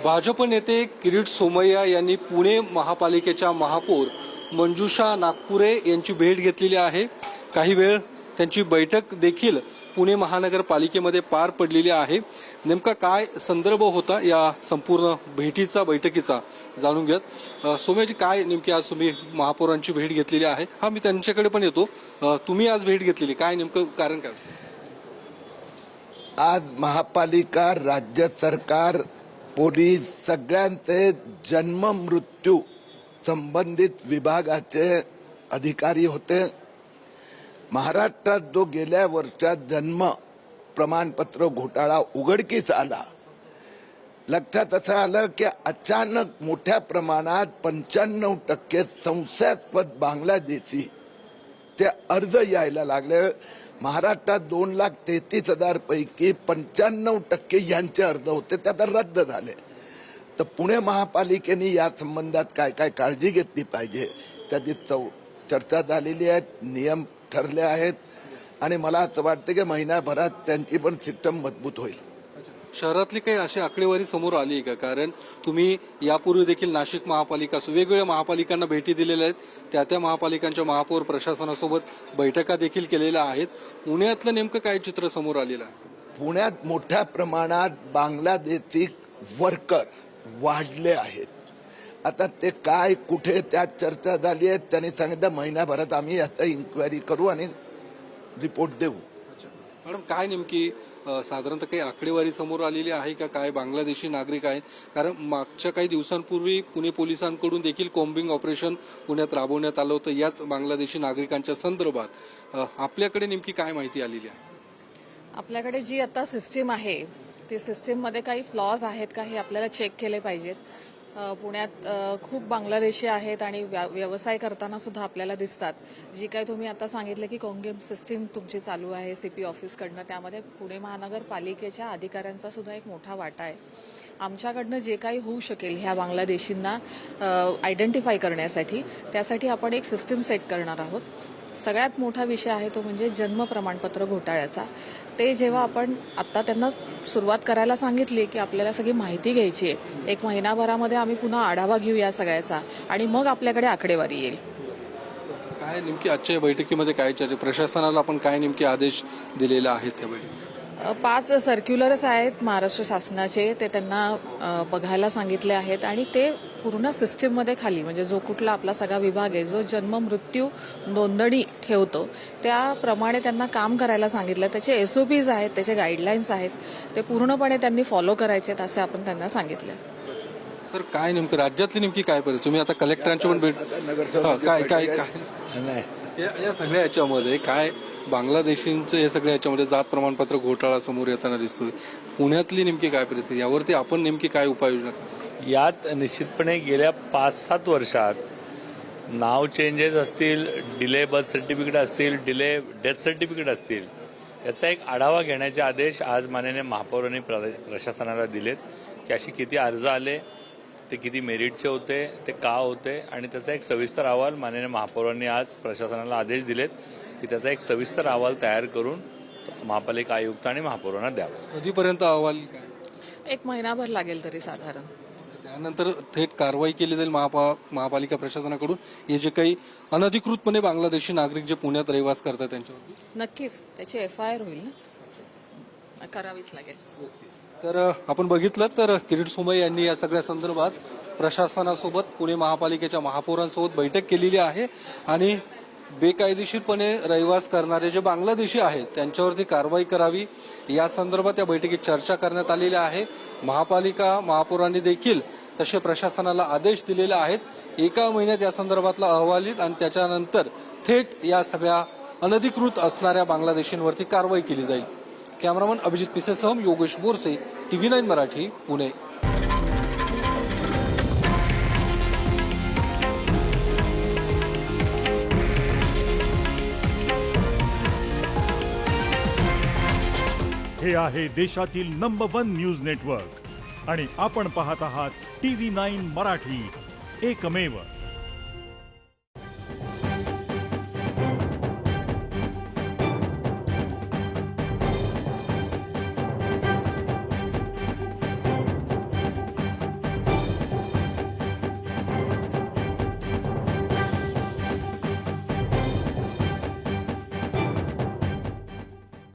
भाजप नेते किरीट सोमय्या यांनी पुणे महापालिकेच्या महापौर मंजुषा नागपुरे यांची भेट घेतलेली आहे। काही वेळ त्यांची बैठक देखील पुणे महानगरपालिकेमध्ये पार पडलेली आहे। नेमका काय संदर्भ होता या संपूर्ण बैठकीचा जाणून घेत। सोमय्याजी, काय नेमकी आज तुम्ही महापौरांची भेट घेतलेली आहे? हा, मी त्यांच्याकडे पण येतो। तुम्ही आज भेट घेतलेली, काय नेमकं कारण काय? आज महापालिका, राज्य सरकार, पोलीस सगळ्यांचे जन्म मृत्यू संबंधित विभागाचे अधिकारी होते। महाराष्ट्रात जो गेल्या वर्षात जन्म प्रमाणपत्र घोटाळा उघडकीस आला, लक्षात असं आलं की अचानक मोठ्या प्रमाणात 95% संशयास्पद बांगलादेशी ते अर्ज यायला लागले। महाराष्ट्रात 2,33,000 पैकी 95% यांचे अर्ज होते, ते आता रद्द झाले। तर पुणे महापालिकेने या संबंधात काय काय काळजी घेतली पाहिजे त्याची चर्चा झालेली आहे, नियम ठरले आहेत आणि मला असं वाटतं की महिनाभरात त्यांची पण सिस्टम मजबूत होईल। शहरातली काही अशी आकडेवारी समोर आली आहे का? कारण तुम्ही यापूर्वी देखील नाशिक महापालिका वेगवेगळ्या महापालिकांना भेटी दिलेल्या आहेत, त्या महापालिकांच्या महापौर प्रशासनासोबत बैठका देखील केलेल्या आहेत। पुण्यातलं नेमकं काय चित्र समोर आलेलं आहे? पुण्यात मोठ्या प्रमाणात बांगलादेशी वर्कर वाढले आहेत। आता ते काय कुठे त्यात चर्चा झाली आहे, त्यांनी सांगितलं महिनाभरात आम्ही याचा इन्क्वायरी करू आणि रिपोर्ट देऊ। मॅडम, काय नेमकी साधारणतः काही आकडेवारी समोर आलेली आहे का? काय बांगलादेशी नागरिक आहेत? कारण मागच्या काही दिवसांपूर्वी पुणे पोलिसांकडून देखील कॉम्बिंग ऑपरेशन पुण्यात राबवण्यात आलं होतं याच बांगलादेशी नागरिकांच्या संदर्भात। आपल्याकडे नेमकी काय माहिती आलेली आहे? आपल्याकडे जी आता सिस्टीम आहे ती सिस्टीममध्ये काही फ्लॉज आहेत का हे आपल्याला चेक केले पाहिजेत। पुण्यात खूप बांगलादेशी आहेत आणि व्यवसाय करताना सुद्धा आपल्याला दिसतात। जी काही तुम्ही आता सांगितलं की कॉम्बिंग सिस्टीम तुमची चालू आहे सीपी ऑफिसकडनं, त्यामध्ये पुणे महानगरपालिकेच्या अधिकाऱ्यांचा सुद्धा एक मोठा वाटा आहे। आमच्याकडनं जे काही होऊ शकेल ह्या बांगलादेशींना आयडेंटिफाय करण्यासाठी, त्यासाठी आपण एक सिस्टीम सेट करणार आहोत। सगळ्यात मोठा विषय आहे तो म्हणजे जन्म प्रमाणपत्र घोटाळ्याचा। ते जेव्हा आपण आता त्यांना सुरुवात करायला सांगितली की आपल्याला सगळी माहिती घ्यायची आहे, एक महिनाभरामध्ये आम्ही पुन्हा आढावा घेऊ या सगळ्याचा आणि मग आपल्याकडे आकडेवारी येईल। काय नेमकी आजच्या बैठकीमध्ये काय चर्चा, प्रशासनाला आपण काय नेमके आदेश दिलेले आहेत त्या बैठकीत? 5 सर्क्युलर्स आहेत महाराष्ट्र शासनाचे, ते त्यांना बघायला सांगितले आहेत आणि ते पूर्ण सिस्टीममध्ये खाली म्हणजे जो कुठला आपला सगळा विभाग आहे जो जन्म मृत्यू नोंदणी ठेवतो त्याप्रमाणे त्यांना काम करायला सांगितलं। त्याचे SOPs आहेत, त्याचे गाईडलाईन्स आहेत, ते पूर्णपणे त्यांनी फॉलो करायचे आहेत असे आपण त्यांना सांगितलं। सर, काय नेमकं राज्यातली नेमकी काय परिस्थिती? तुम्ही आता कलेक्टरांची पण भेट काय काय काय या सगळ्या याच्यामध्ये काय बांगलादेशींचं हे सगळ्या याच्यामध्ये जात प्रमाणपत्र घोटाळा समोर येताना दिसतोय, पुण्यातली नेमकी काय परिस्थिती, यावरती आपण नेमकी काय उपाययोजना? यात निश्चितपणे गेल्या 5-7 वर्षात नाव चेंजेस असतील, डिले बर्थ सर्टिफिकेट असतील, डिले डेथ सर्टिफिकेट असतील, याचा एक आढावा घेण्याचे आदेश आज माननीय महापौरांनी प्रशासनाला दिलेत की अशी किती अर्ज आले, ते किती मेरिटचे होते, ते का होते आणि त्याचा एक सविस्तर अहवाल माननीय महापौरांनी आज प्रशासनाला आदेश दिलेत की त्याचा एक सविस्तर अहवाल तयार करून महापालिका आयुक्त आणि महापौरांना द्यावा। कधीपर्यंत अहवाल? 1 महिनाभर लागेल तरी साधारण। त्यानंतर थेट कारवाई केली जाईल महापालिका प्रशासनाकडून हे जे काही अनधिकृतपणे बांगलादेशी नागरिक जे पुण्यात रहिवास करतात त्यांच्यावर? नक्कीच त्याची FIR होईल ना, करावीच लागेल। तर आपण बघितलं तर किरीट सोमय्या यांनी या सगळ्या संदर्भात प्रशासनासोबत पुणे महापालिकेच्या महापौरांसोबत बैठक केलेली आहे आणि बेकायदेशीरपणे रहिवास करणारे जे बांगलादेशी आहेत त्यांच्यावरती कारवाई करावी या संदर्भात या बैठकीत चर्चा करण्यात आलेली आहे। महापालिका महापौरांनी देखील तसे प्रशासनाला आदेश दिलेले आहेत। 1 महिन्यात या संदर्भातला अहवाल येईल आणि त्याच्यानंतर थेट या सगळ्या अनधिकृत असणाऱ्या बांगलादेशींवरती कारवाई केली जाईल। कॅमेरामन अभिजित पिसेसह योगेश बोरसे, TV9 मराठी, पुणे। हे आहे देशातील नंबर 1 न्यूज नेटवर्क आणि आपण पाहत आहात TV9 मराठी, एकमेव।